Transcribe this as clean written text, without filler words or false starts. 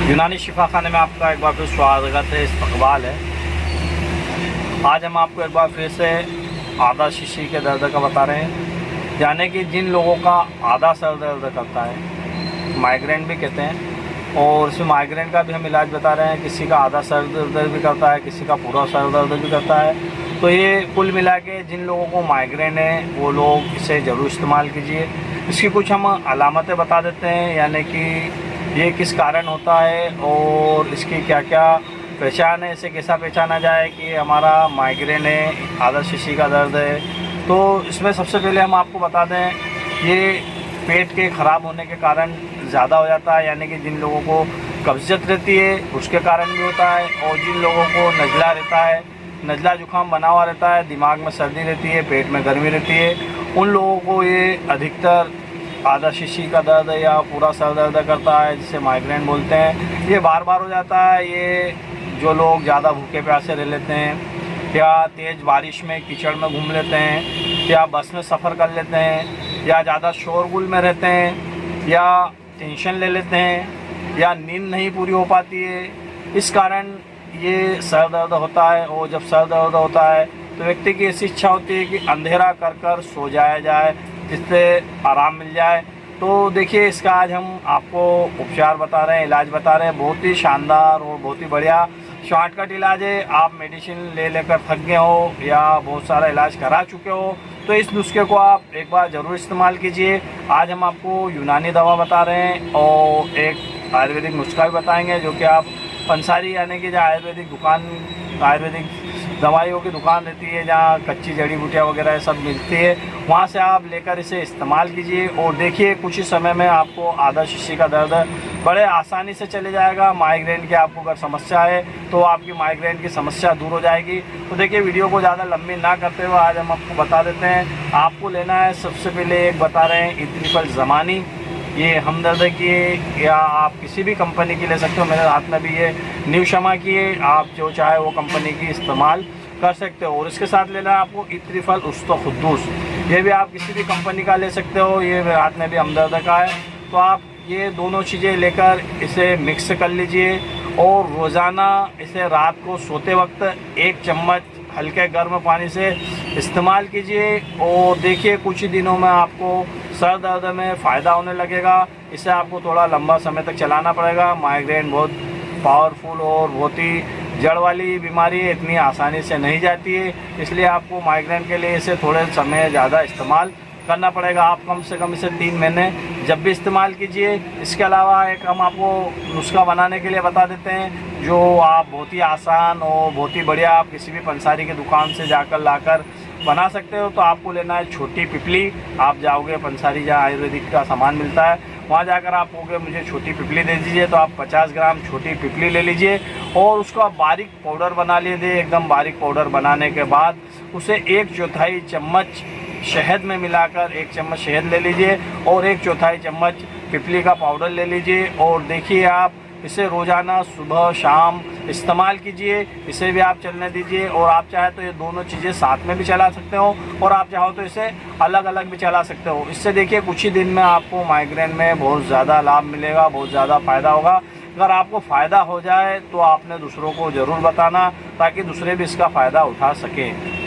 यूनानी शिफाखाने में आपका एक बार फिर स्वागत है, इस्तकबाल है। आज हम आपको एक बार फिर से आधा शीशी के दर्द का बता रहे हैं, यानी कि जिन लोगों का आधा सर दर्द करता है, माइग्रेन भी कहते हैं, और इसमें माइग्रेन का भी हम इलाज बता रहे हैं। किसी का आधा सर दर्द भी करता है, किसी का पूरा सर दर्द भी करता है। तो ये कुल मिला के जिन लोगों को माइग्रेन है वो लोग इसे ज़रूर इस्तेमाल कीजिए। इसकी कुछ हम अलामतें बता देते हैं, यानी कि ये किस कारण होता है और इसकी क्या क्या पहचान है, इसे कैसा पहचाना जाए कि हमारा माइग्रेन है, आधा शीशी का दर्द है। तो इसमें सबसे पहले हम आपको बता दें, ये पेट के ख़राब होने के कारण ज़्यादा हो जाता है, यानी कि जिन लोगों को कब्जियत रहती है उसके कारण भी होता है, और जिन लोगों को नज़ला रहता है, नज़ला जुकाम बना हुआ रहता है, दिमाग में सर्दी रहती है, पेट में गर्मी रहती है, उन लोगों को ये अधिकतर आधा शीशी का दर्द या पूरा सर दर्द करता है, जिसे माइग्रेन बोलते हैं। ये बार बार हो जाता है। ये जो लोग ज़्यादा भूखे प्यासे रह लेते हैं, या तेज़ बारिश में कीचड़ में घूम लेते हैं, या बस में सफ़र कर लेते हैं, या ज़्यादा शोरगुल में रहते हैं, या टेंशन ले लेते हैं, या नींद नहीं पूरी हो पाती है, इस कारण ये सर दर्द होता है। और जब सर दर्द होता है तो व्यक्ति की ऐसी इच्छा होती है कि अंधेरा कर कर सो जाया जाए, जिससे आराम मिल जाए। तो देखिए, इसका आज हम आपको उपचार बता रहे हैं, इलाज बता रहे हैं। बहुत ही शानदार और बहुत ही बढ़िया शॉर्टकट इलाज है। आप मेडिसिन ले लेकर थक गए हो या बहुत सारा इलाज करा चुके हो, तो इस नुस्खे को आप एक बार ज़रूर इस्तेमाल कीजिए। आज हम आपको यूनानी दवा बता रहे हैं और एक आयुर्वेदिक नुस्खा भी बताएंगे, जो कि आप पंसारी यानी कि जो आयुर्वेदिक दुकान, आयुर्वेदिक दवाइयों की दुकान रहती है, जहाँ कच्ची जड़ी बूटियाँ वगैरह सब मिलती है, वहाँ से आप लेकर इसे इस्तेमाल कीजिए। और देखिए, कुछ ही समय में आपको आधा शीशी का दर्द बड़े आसानी से चले जाएगा। माइग्रेन की आपको अगर समस्या है तो आपकी माइग्रेन की समस्या दूर हो जाएगी। तो देखिए, वीडियो को ज़्यादा लंबी ना करते हुए आज हम आपको बता देते हैं। आपको लेना है, सबसे पहले एक बता रहे हैं, इत्रिफल ज़मानी। ये हमदर्द की है, या आप किसी भी कंपनी की ले सकते हो। मेरे हाथ में भी ये न्यू शमा की है, आप जो चाहे वो कंपनी की इस्तेमाल कर सकते हो। और इसके साथ लेना है आपको इत्रिफल उस्तखुद्दूस, ये भी आप किसी भी कंपनी का ले सकते हो। ये मेरे हाथ में भी हमदर्द का है, तो आप ये दोनों चीज़ें लेकर इसे मिक्स कर लीजिए, और रोज़ाना इसे रात को सोते वक्त 1 चम्मच हल्के गर्म पानी से इस्तेमाल कीजिए। और देखिए, कुछ ही दिनों में आपको सर दर्द में फ़ायदा होने लगेगा। इसे आपको थोड़ा लंबा समय तक चलाना पड़ेगा। माइग्रेन बहुत पावरफुल और बहुत ही जड़ वाली बीमारी है, इतनी आसानी से नहीं जाती है, इसलिए आपको माइग्रेन के लिए इसे थोड़े समय ज़्यादा इस्तेमाल करना पड़ेगा। आप कम से कम इसे 3 महीने जब भी इस्तेमाल कीजिए। इसके अलावा एक हम आपको नुस्खा बनाने के लिए बता देते हैं, जो आप बहुत ही आसान और बहुत ही बढ़िया आप किसी भी पंसारी की दुकान से जाकर लाकर बना सकते हो। तो आपको लेना है छोटी पिपली। आप जाओगे पंसारी, जहाँ आयुर्वेदिक का सामान मिलता है, वहाँ जाकर आप कहोगे मुझे छोटी पिपली दे दीजिए, तो आप 50 ग्राम छोटी पिपली ले लीजिए और उसको आप बारीक पाउडर बना लीजिए। एकदम बारीक पाउडर बनाने के बाद उसे 1/4 चम्मच शहद में मिलाकर, 1 चम्मच शहद ले लीजिए और 1/4 चम्मच पिपली का पाउडर ले लीजिए। और देखिए, आप इसे रोज़ाना सुबह शाम इस्तेमाल कीजिए। इसे भी आप चलने दीजिए, और आप चाहे तो ये दोनों चीज़ें साथ में भी चला सकते हो, और आप चाहो तो इसे अलग अलग भी चला सकते हो। इससे देखिए, कुछ ही दिन में आपको माइग्रेन में बहुत ज़्यादा लाभ मिलेगा, बहुत ज़्यादा फ़ायदा होगा। अगर आपको फ़ायदा हो जाए तो आपने दूसरों को ज़रूर बताना, ताकि दूसरे भी इसका फ़ायदा उठा सकें।